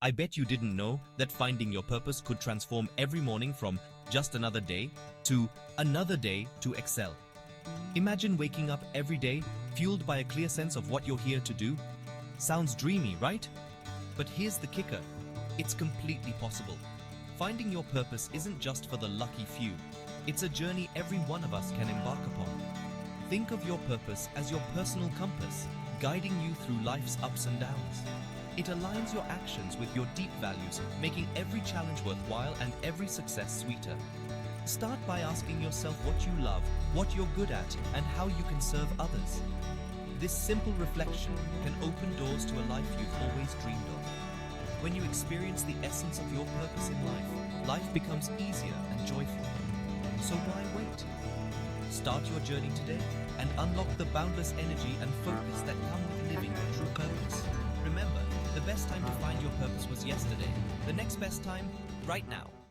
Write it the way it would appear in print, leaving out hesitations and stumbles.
I bet you didn't know that finding your purpose could transform every morning from just another day to another day to excel. Imagine waking up every day fueled by a clear sense of what you're here to do. Sounds dreamy, right? But here's the kicker. It's completely possible. Finding your purpose isn't just for the lucky few. It's a journey every one of us can embark upon. Think of your purpose as your personal compass, guiding you through life's ups and downs. It aligns your actions with your deep values, making every challenge worthwhile and every success sweeter. Start by asking yourself what you love, what you're good at, and how you can serve others. This simple reflection can open doors to a life you've always dreamed of. When you experience the essence of your purpose in life, life becomes easier and joyful. So why wait? Start your journey today and unlock the boundless energy and focus that come with living your true purpose. Remember, the best time to find your purpose was yesterday. The next best time, right now.